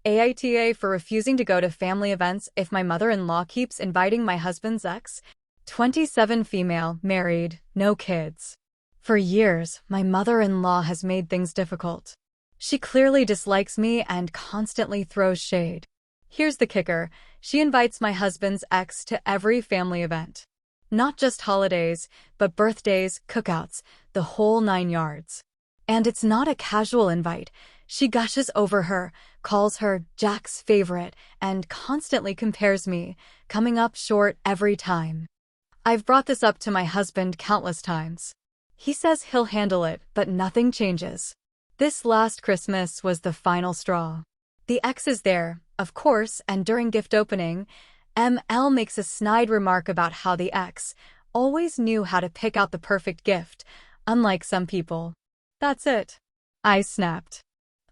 AITA for refusing to go to family events if my mother-in-law keeps inviting my husband's ex. 27 female, married, no kids. For years, my mother-in-law has made things difficult. She clearly dislikes me and constantly throws shade. Here's the kicker. She invites my husband's ex to every family event. Not just holidays, but birthdays, cookouts, the whole 9 yards. And it's not a casual invite. She gushes over her, calls her Jack's favorite, and constantly compares me, coming up short every time. I've brought this up to my husband countless times. He says he'll handle it, but nothing changes. This last Christmas was the final straw. The ex is there, of course, and during gift opening, ML makes a snide remark about how the ex always knew how to pick out the perfect gift, unlike some people. That's it. I snapped.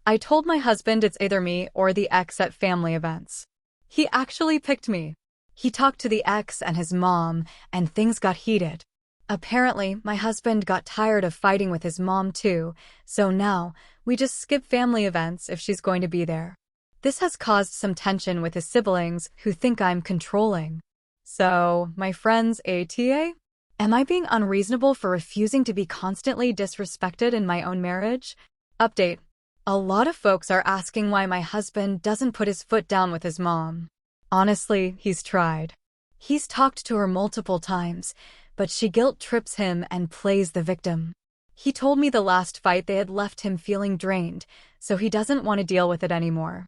I told my husband it's either me or the ex at family events. He actually picked me. He talked to the ex and his mom, and things got heated. Apparently, my husband got tired of fighting with his mom too, so now we just skip family events if she's going to be there. This has caused some tension with his siblings who think I'm controlling. So, my friends ATA? Am I being unreasonable for refusing to be constantly disrespected in my own marriage? Update. A lot of folks are asking why my husband doesn't put his foot down with his mom. Honestly, he's tried. He's talked to her multiple times, but she guilt trips him and plays the victim. He told me the last fight they had left him feeling drained, so he doesn't want to deal with it anymore.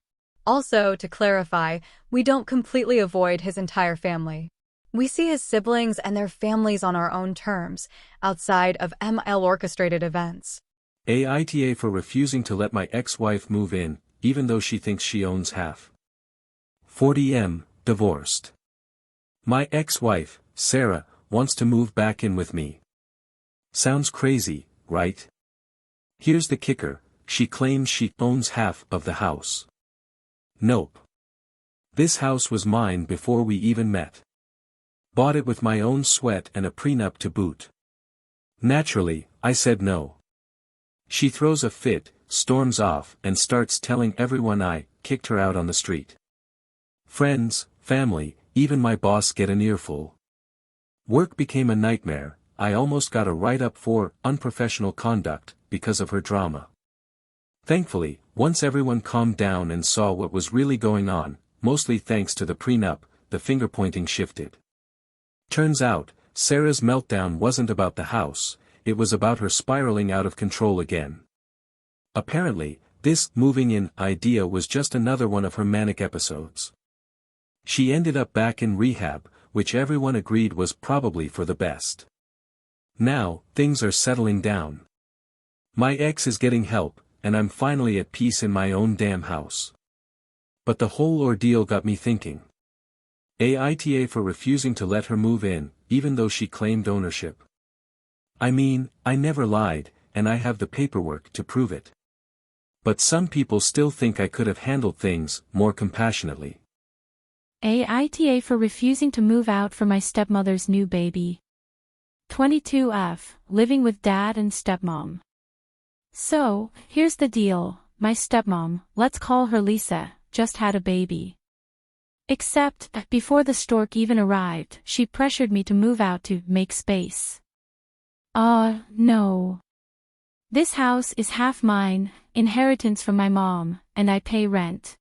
Also, to clarify, we don't completely avoid his entire family. We see his siblings and their families on our own terms, outside of ML-orchestrated events. AITA for refusing to let my ex-wife move in, even though she thinks she owns half. 40M, divorced. My ex-wife, Sarah, wants to move back in with me. Sounds crazy, right? Here's the kicker, she claims she owns half of the house. Nope. This house was mine before we even met. Bought it with my own sweat and a prenup to boot. Naturally, I said no. She throws a fit, storms off, and starts telling everyone I kicked her out on the street. Friends, family, even my boss get an earful. Work became a nightmare. I almost got a write-up for unprofessional conduct because of her drama. Thankfully, once everyone calmed down and saw what was really going on, mostly thanks to the prenup, the finger-pointing shifted. Turns out, Sarah's meltdown wasn't about the house, it was about her spiraling out of control again. Apparently, this moving in idea was just another one of her manic episodes. She ended up back in rehab, which everyone agreed was probably for the best. Now, things are settling down. My ex is getting help, and I'm finally at peace in my own damn house. But the whole ordeal got me thinking. AITA for refusing to let her move in, even though she claimed ownership. I mean, I never lied, and I have the paperwork to prove it. But some people still think I could have handled things more compassionately. AITA for refusing to move out for my stepmother's new baby. 22F, living with dad and stepmom. So, here's the deal, my stepmom, let's call her Lisa, just had a baby. Except, before the stork even arrived, she pressured me to move out to make space. No. This house is half mine, inheritance from my mom, and I pay rent.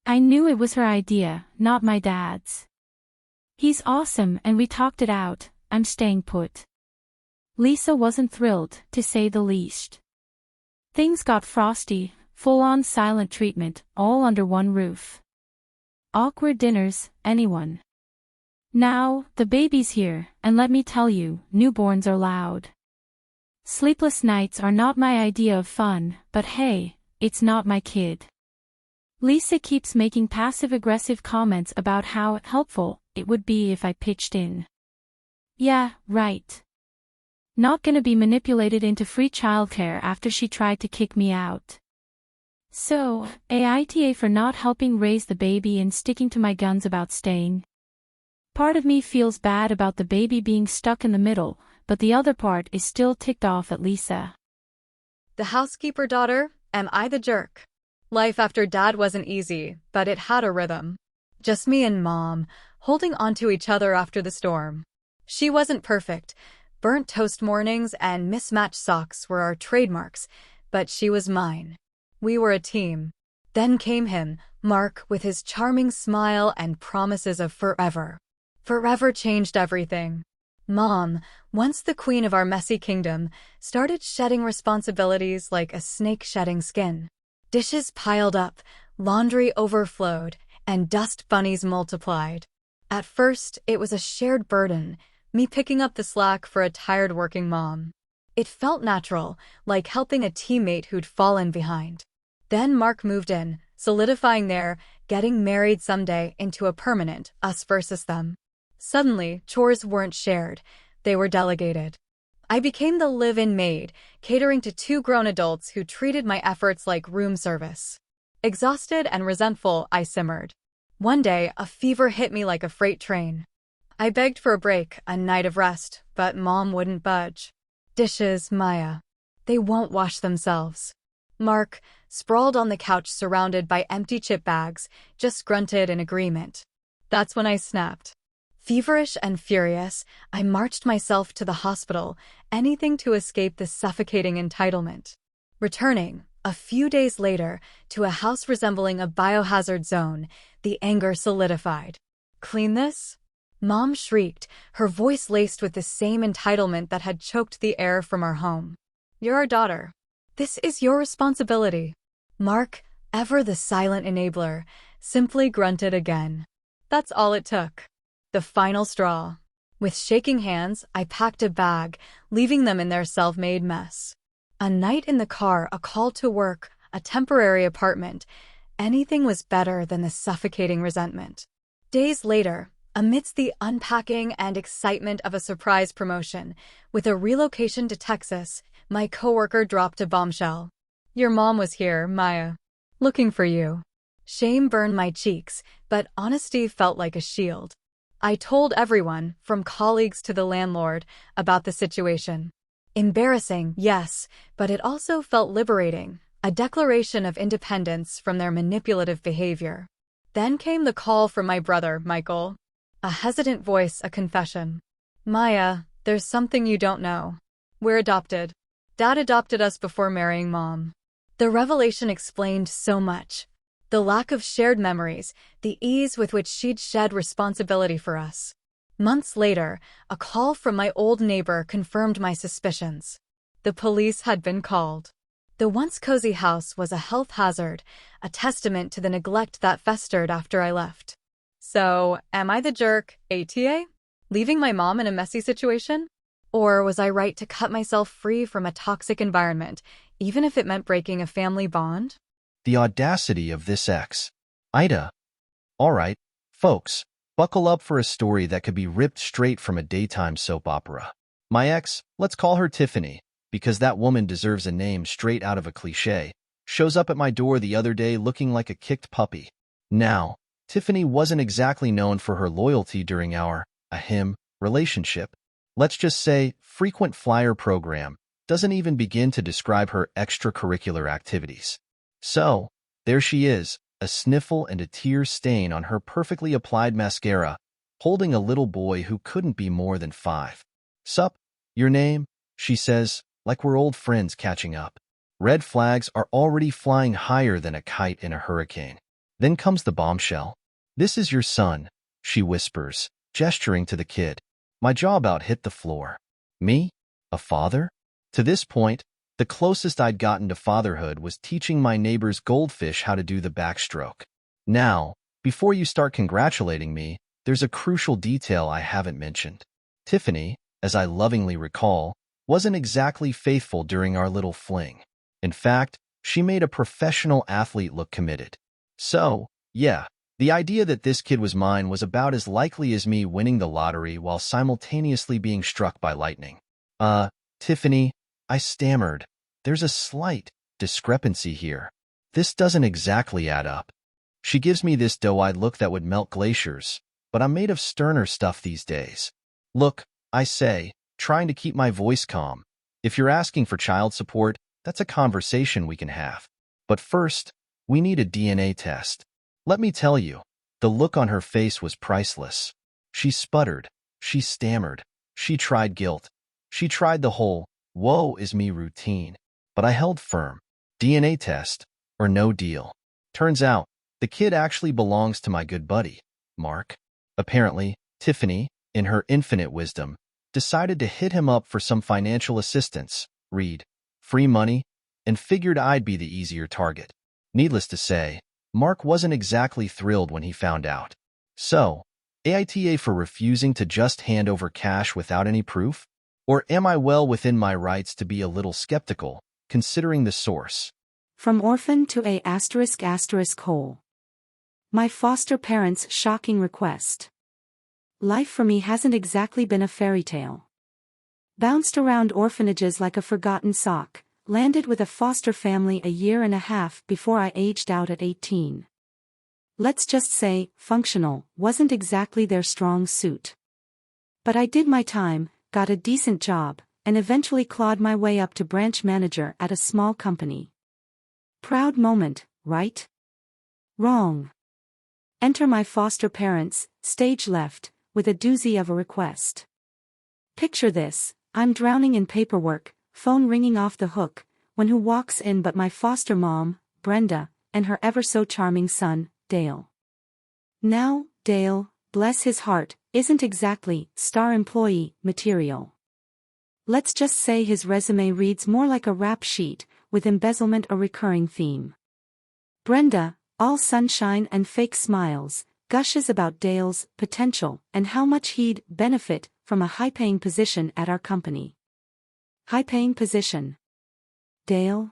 I knew it was her idea, not my dad's. He's awesome and we talked it out, I'm staying put. Lisa wasn't thrilled, to say the least. Things got frosty, full-on silent treatment, all under one roof. Awkward dinners, anyone. Now, the baby's here, and let me tell you, newborns are loud. Sleepless nights are not my idea of fun, but hey, it's not my kid. Lisa keeps making passive-aggressive comments about how helpful it would be if I pitched in. Yeah, right. Not gonna be manipulated into free childcare after she tried to kick me out. So, AITA for not helping raise the baby and sticking to my guns about staying. Part of me feels bad about the baby being stuck in the middle, but the other part is still ticked off at Lisa. The housekeeper daughter, am I the jerk? Life after Dad wasn't easy, but it had a rhythm. Just me and Mom, holding onto each other after the storm. She wasn't perfect. Burnt toast mornings and mismatched socks were our trademarks, but she was mine. We were a team. Then came him, Mark, with his charming smile and promises of forever. Forever changed everything. Mom, once the queen of our messy kingdom, started shedding responsibilities like a snake shedding skin. Dishes piled up, laundry overflowed, and dust bunnies multiplied. At first, it was a shared burden, me picking up the slack for a tired working mom. It felt natural, like helping a teammate who'd fallen behind. Then Mark moved in, solidifying their getting married someday into a permanent us versus them. Suddenly, chores weren't shared, they were delegated. I became the live-in maid, catering to 2 grown adults who treated my efforts like room service. Exhausted and resentful, I simmered. One day, a fever hit me like a freight train. I begged for a break, a night of rest, but Mom wouldn't budge. Dishes, Maya. They won't wash themselves. Mark, sprawled on the couch surrounded by empty chip bags, just grunted in agreement. That's when I snapped. Feverish and furious, I marched myself to the hospital, anything to escape the suffocating entitlement. Returning, a few days later, to a house resembling a biohazard zone, the anger solidified. Clean this? Mom shrieked, her voice laced with the same entitlement that had choked the air from our home. You're our daughter. This is your responsibility. Mark, ever the silent enabler, simply grunted again. That's all it took. The final straw. With shaking hands, I packed a bag, leaving them in their self-made mess. A night in the car, a call to work, a temporary apartment. Anything was better than the suffocating resentment. Days later, amidst the unpacking and excitement of a surprise promotion, with a relocation to Texas, my coworker dropped a bombshell. Your mom was here, Maya. Looking for you. Shame burned my cheeks, but honesty felt like a shield. I told everyone, from colleagues to the landlord, about the situation. Embarrassing, yes, but it also felt liberating, a declaration of independence from their manipulative behavior. Then came the call from my brother, Michael. A hesitant voice, a confession. Maya, there's something you don't know. We're adopted. Dad adopted us before marrying Mom. The revelation explained so much. The lack of shared memories, the ease with which she'd shed responsibility for us. Months later, a call from my old neighbor confirmed my suspicions. The police had been called. The once cozy house was a health hazard, a testament to the neglect that festered after I left. So, am I the jerk, ATA? Leaving my mom in a messy situation? Or was I right to cut myself free from a toxic environment, even if it meant breaking a family bond? The audacity of this ex. AITA. All right, folks, buckle up for a story that could be ripped straight from a daytime soap opera. My ex, let's call her Tiffany, because that woman deserves a name straight out of a cliché, shows up at my door the other day looking like a kicked puppy. Now, Tiffany wasn't exactly known for her loyalty during our, him, relationship. Let's just say, frequent flyer program doesn't even begin to describe her extracurricular activities. So, there she is, a sniffle and a tear stain on her perfectly applied mascara, holding a little boy who couldn't be more than 5. Sup, your name? She says, like we're old friends catching up. Red flags are already flying higher than a kite in a hurricane. Then comes the bombshell. This is your son, she whispers, gesturing to the kid. My jaw about hit the floor. Me? A father? To this point, the closest I'd gotten to fatherhood was teaching my neighbor's goldfish how to do the backstroke. Now, before you start congratulating me, there's a crucial detail I haven't mentioned. Tiffany, as I lovingly recall, wasn't exactly faithful during our little fling. In fact, she made a professional athlete look committed. So, yeah, the idea that this kid was mine was about as likely as me winning the lottery while simultaneously being struck by lightning. Tiffany, I stammered. There's a slight discrepancy here. This doesn't exactly add up. She gives me this doe-eyed look that would melt glaciers, but I'm made of sterner stuff these days. Look, I say, trying to keep my voice calm. If you're asking for child support, that's a conversation we can have. But first, We need a DNA test. Let me tell you, the look on her face was priceless. She sputtered. She stammered. She tried guilt. She tried the whole, woe is me routine. But I held firm. DNA test, or no deal. Turns out, the kid actually belongs to my good buddy, Mark. Apparently, Tiffany, in her infinite wisdom, decided to hit him up for some financial assistance, read, free money, and figured I'd be the easier target. Needless to say, Mark wasn't exactly thrilled when he found out. So, AITA for refusing to just hand over cash without any proof? Or am I well within my rights to be a little skeptical, considering the source? From Orphan to Hole. My foster parents' shocking request. Life for me hasn't exactly been a fairy tale. Bounced around orphanages like a forgotten sock, landed with a foster family a year and a half before I aged out at 18. Let's just say, functional wasn't exactly their strong suit. But I did my time, got a decent job, and eventually clawed my way up to branch manager at a small company. Proud moment, right? Wrong. Enter my foster parents, stage left, with a doozy of a request. Picture this, I'm drowning in paperwork, phone ringing off the hook, when who walks in but my foster mom, Brenda, and her ever-so-charming son, Dale. Now, Dale, bless his heart, isn't exactly star employee material. Let's just say his resume reads more like a rap sheet, with embezzlement a recurring theme. Brenda, all sunshine and fake smiles, gushes about Dale's potential and how much he'd benefit from a high-paying position at our company. High-paying position. Dale?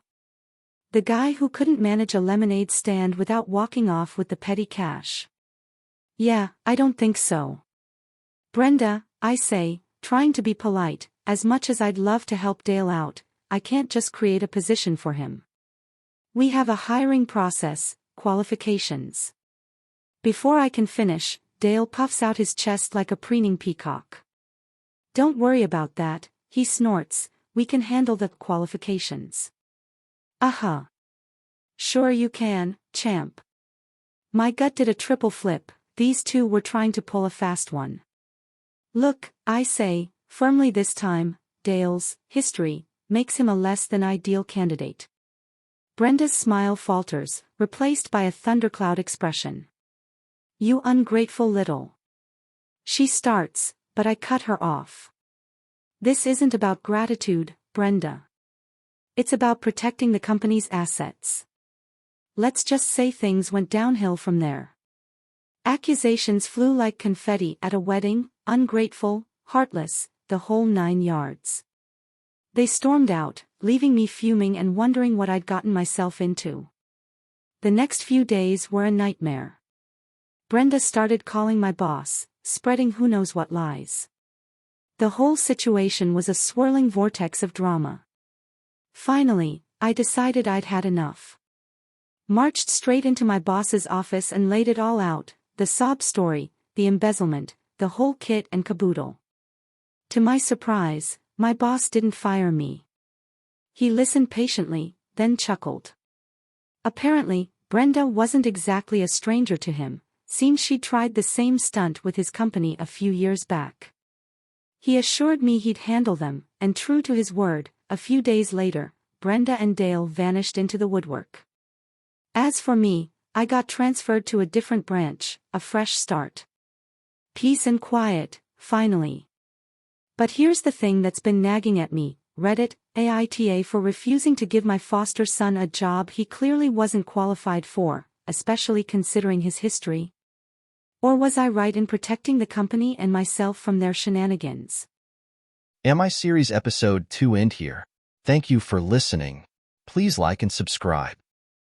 The guy who couldn't manage a lemonade stand without walking off with the petty cash. Yeah, I don't think so. Brenda, I say, trying to be polite, as much as I'd love to help Dale out, I can't just create a position for him. We have a hiring process, qualifications. Before I can finish, Dale puffs out his chest like a preening peacock. Don't worry about that, he snorts, we can handle the qualifications. Uh-huh. Sure you can, champ. My gut did a triple flip, these two were trying to pull a fast one. Look, I say, firmly this time, Dale's history makes him a less than ideal candidate. Brenda's smile falters, replaced by a thundercloud expression. You ungrateful little. She starts, but I cut her off. This isn't about gratitude, Brenda. It's about protecting the company's assets. Let's just say things went downhill from there. Accusations flew like confetti at a wedding, ungrateful, heartless, the whole 9 yards. They stormed out, leaving me fuming and wondering what I'd gotten myself into. The next few days were a nightmare. Brenda started calling my boss, spreading who knows what lies. The whole situation was a swirling vortex of drama. Finally, I decided I'd had enough. Marched straight into my boss's office and laid it all out, the sob story, the embezzlement, the whole kit and caboodle. To my surprise, my boss didn't fire me. He listened patiently, then chuckled. Apparently, Brenda wasn't exactly a stranger to him, seems she'd tried the same stunt with his company a few years back. He assured me he'd handle them, and true to his word, a few days later, Brenda and Dale vanished into the woodwork. As for me, I got transferred to a different branch, a fresh start. Peace and quiet, finally. But here's the thing that's been nagging at me, Reddit, AITA for refusing to give my foster son a job he clearly wasn't qualified for, especially considering his history. Or was I right in protecting the company and myself from their shenanigans? Am Series Episode 2 end here. Thank you for listening. Please like and subscribe.